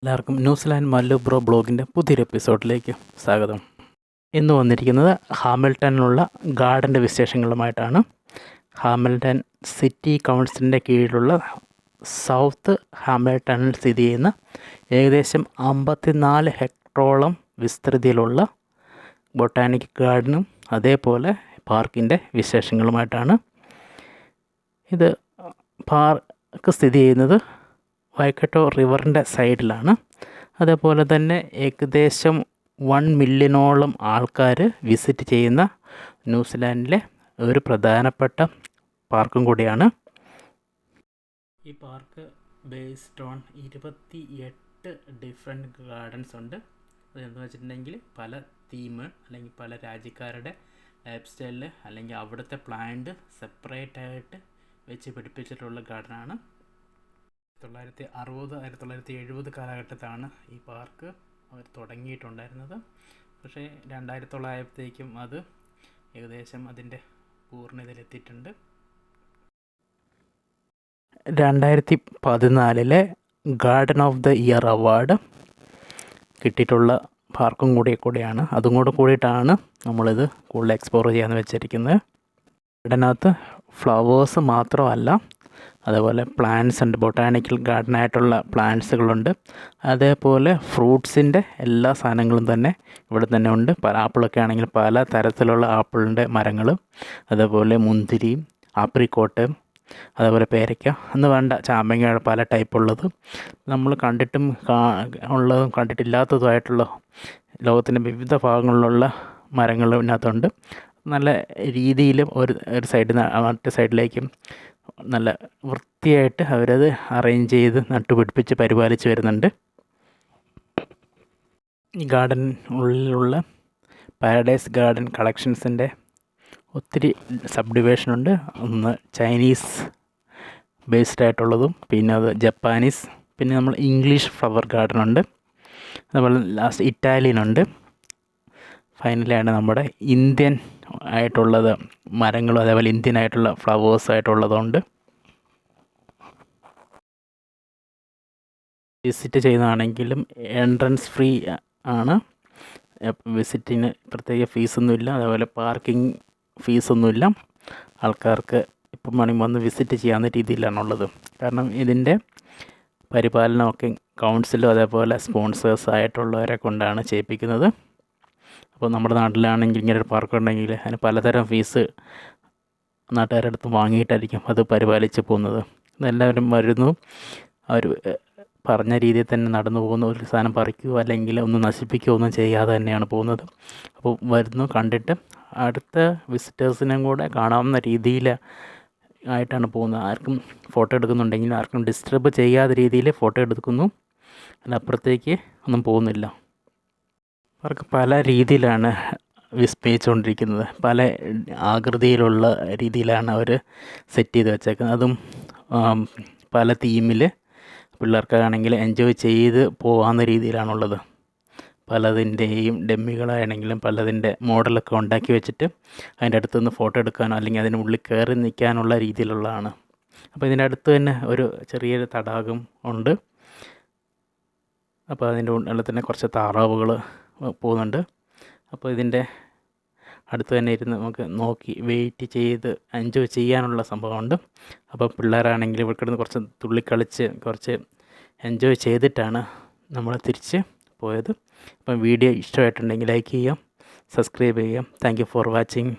എല്ലാവർക്കും New Zealand Mallu bro ബ്ലോഗിൻ്റെ പുതിയൊരു എപ്പിസോഡിലേക്ക് സ്വാഗതം. ഇന്ന് വന്നിരിക്കുന്നത് ഹാമിൽട്ടണിലുള്ള ഗാർഡൻ്റെ വിശേഷങ്ങളുമായിട്ടാണ്. ഹാമിൽട്ടൺ സിറ്റി കൗൺസിലിൻ്റെ കീഴിലുള്ള സൗത്ത് ഹാമിൽട്ടണിൽ സ്ഥിതി ചെയ്യുന്ന ഏകദേശം 54 ഹെക്ടറോളം വിസ്തൃതിയിലുള്ള ബൊട്ടാണിക് ഗാർഡനും അതേപോലെ പാർക്കിൻ്റെ വിശേഷങ്ങളുമായിട്ടാണ്. ഇത് പാർക്ക് സ്ഥിതി ചെയ്യുന്നത് വൈക്കട്ടോ റിവറിൻ്റെ സൈഡിലാണ്. അതേപോലെ തന്നെ ഏകദേശം 1 മില്യണോളം ആൾക്കാർ വിസിറ്റ് ചെയ്യുന്ന ന്യൂസിലാൻഡിലെ ഒരു പ്രധാനപ്പെട്ട പാർക്കും കൂടിയാണ്. ഈ park based on 28 different gardens ഉണ്ട്. അതെന്താണെന്ന് വെച്ചിട്ടുണ്ടെങ്കിൽ പല തീം അല്ലെങ്കിൽ പല രാജ്യക്കാരുടെ ലൈഫ് സ്റ്റൈലിൽ അല്ലെങ്കിൽ അവിടുത്തെ പ്ലാന്റ് സെപ്പറേറ്റ് ആയിട്ട് വെച്ച് പിടിപ്പിച്ചിട്ടുള്ള ഗാർഡനാണ്. 1960 1970 കാലഘട്ടത്താണ് ഈ പാർക്ക് അവർ തുടങ്ങിയിട്ടുണ്ടായിരുന്നത്. പക്ഷേ 2000 ആയപ്പോഴത്തേക്കും അത് ഏകദേശം അതിൻ്റെ പൂർണ്ണതയിലെത്തിയിട്ടുണ്ട്. 2014 garden of the year award കിട്ടിയിട്ടുള്ള പാർക്കും കൂടിയാണ്. അതും കൂടിയിട്ടാണ് നമ്മളിത് കൂടുതൽ എക്സ്പ്ലോർ ചെയ്യാമെന്ന് വെച്ചിരിക്കുന്നത്. ഗാർഡനകത്ത് ഫ്ലവേഴ്സ് മാത്രമല്ല, അതേപോലെ പ്ലാന്റ്സ് ഉണ്ട്. ബൊട്ടാണിക്കൽ ഗാർഡനായിട്ടുള്ള പ്ലാന്റ്സുകളുണ്ട്. അതേപോലെ ഫ്രൂട്ട്സിൻ്റെ എല്ലാ സാധനങ്ങളും തന്നെ ഇവിടെ തന്നെ ഉണ്ട്. ആപ്പിളൊക്കെ ആണെങ്കിൽ പല തരത്തിലുള്ള ആപ്പിളിൻ്റെ മരങ്ങൾ, അതേപോലെ മുന്തിരി, ആപ്രിക്കോട്ട്, അതേപോലെ പേരയ്ക്ക എന്ന് വേണ്ട ചാമ്പങ്ങ പല ടൈപ്പുള്ളത് നമ്മൾ കണ്ടിട്ടും ഉള്ളതും കണ്ടിട്ടില്ലാത്തതുമായിട്ടുള്ള ലോകത്തിൻ്റെ വിവിധ ഭാഗങ്ങളിലുള്ള മരങ്ങൾ ഇതിനകത്തുണ്ട്. നല്ല രീതിയിൽ ഒരു സൈഡിൽ നിന്ന് മറ്റേ സൈഡിലേക്കും നല്ല വൃത്തിയായിട്ട് അവരത് അറേഞ്ച് ചെയ്ത് നട്ടുപിടിപ്പിച്ച് പരിപാലിച്ച് വരുന്നുണ്ട്. ഈ ഗാർഡൻ ഉള്ളിലുള്ള പാരഡൈസ് ഗാർഡൻ കളക്ഷൻസിൻ്റെ ഒത്തിരി സബ് ഡിവിഷനുണ്ട്. ഒന്ന് ചൈനീസ് ബേസ്ഡ് ആയിട്ടുള്ളതും, പിന്നെ അത് ജപ്പാനീസ്, പിന്നെ നമ്മൾ ഇംഗ്ലീഷ് ഫ്ലവർ ഗാർഡൻ ഉണ്ട്, അതുപോലെ ലാസ്റ്റ് ഇറ്റാലിയൻ ഉണ്ട്. ഫൈനലാണ് നമ്മുടെ ഇന്ത്യൻ ആയിട്ടുള്ളത് മരങ്ങളും അതേപോലെ ഇന്ത്യൻ ആയിട്ടുള്ള ഫ്ലവേഴ്സ് ആയിട്ടുള്ളതുകൊണ്ട് വിസിറ്റ് ചെയ്യുന്നതാണെങ്കിലും എൻട്രൻസ് ഫ്രീ ആണ്. വിസിറ്റിന് പ്രത്യേക ഫീസൊന്നുമില്ല. അതേപോലെ പാർക്കിംഗ് ഫീസൊന്നുമില്ല. ആൾക്കാർക്ക് ഇപ്പം വേണമെങ്കിൽ വന്ന് വിസിറ്റ് ചെയ്യാവുന്ന രീതിയിലാണുള്ളത്. കാരണം ഇതിൻ്റെ പരിപാലനമൊക്കെ കൗൺസിലും അതേപോലെ സ്പോൺസേഴ്സ് ആയിട്ടുള്ളവരെ കൊണ്ടാണ് ചെയ്യിപ്പിക്കുന്നത്. അപ്പോൾ നമ്മുടെ നാട്ടിലാണെങ്കിൽ ഇങ്ങനെ ഒരു പാർക്ക് ഉണ്ടെങ്കിൽ അതിന് പലതരം ഫീസ് നാട്ടുകാരുടെ അടുത്ത് വാങ്ങിയിട്ടായിരിക്കും അത് പരിപാലിച്ച് പോകുന്നത്. ഇതെല്ലാവരും വരുന്നു, അവർ പറഞ്ഞ രീതിയിൽ തന്നെ നടന്നു പോകുന്നു. ഒരു സാധനം പറിക്കുകയോ അല്ലെങ്കിൽ ഒന്ന് നശിപ്പിക്കുകയോ ഒന്നും ചെയ്യാതെ തന്നെയാണ് പോകുന്നത്. അപ്പോൾ വരുന്നു, കണ്ടിട്ട് അടുത്ത വിസിറ്റേഴ്സിനും കൂടെ കാണാവുന്ന രീതിയിൽ ആയിട്ടാണ് പോകുന്നത്. ആർക്കും ഫോട്ടോ എടുക്കുന്നുണ്ടെങ്കിൽ ആർക്കും ഡിസ്റ്റർബ് ചെയ്യാത്ത രീതിയിൽ ഫോട്ടോ എടുക്കുന്നു, അതിനപ്പുറത്തേക്ക് ഒന്നും പോകുന്നില്ല. അവർക്ക് പല രീതിയിലാണ് വിസ്മയിച്ചുകൊണ്ടിരിക്കുന്നത്. പല ആകൃതിയിലുള്ള രീതിയിലാണ് അവർ സെറ്റ് ചെയ്ത് വെച്ചേക്കുന്നത്. അതും പല തീമിൽ പിള്ളേർക്കാണെങ്കിൽ എൻജോയ് ചെയ്ത് പോകാവുന്ന രീതിയിലാണുള്ളത്. പലതിൻ്റെയും ഡെമ്മികളാണെങ്കിലും പലതിൻ്റെ മോഡലൊക്കെ ഉണ്ടാക്കി വെച്ചിട്ട് അതിൻ്റെ അടുത്തുനിന്ന് ഫോട്ടോ എടുക്കാനോ അല്ലെങ്കിൽ അതിനുള്ളിൽ കയറി നിൽക്കാനുള്ള രീതിയിലുള്ളതാണ്. അപ്പോൾ ഇതിൻ്റെ അടുത്ത് തന്നെ ഒരു ചെറിയൊരു തടാകം ഉണ്ട്. അപ്പോൾ അതിൻ്റെ ഉള്ളിൽ തന്നെ കുറച്ച് താറാവുകൾ പോകുന്നുണ്ട്. അപ്പോൾ ഇതിൻ്റെ അടുത്ത് തന്നെ ഇരുന്ന് നമുക്ക് നോക്കി വെയിറ്റ് ചെയ്ത് എൻജോയ് ചെയ്യാനുള്ള സംഭവമുണ്ട്. അപ്പോൾ പിള്ളേരാണെങ്കിൽ ഇവിടെ കിടന്ന് കുറച്ച് തുള്ളിക്കളിച്ച് കുറച്ച് എൻജോയ് ചെയ്തിട്ടാണ് നമ്മൾ തിരിച്ച് പോയത്. അപ്പം വീഡിയോ ഇഷ്ടമായിട്ടുണ്ടെങ്കിൽ ലൈക്ക് ചെയ്യാം, സബ്സ്ക്രൈബ് ചെയ്യാം. Thank you for watching.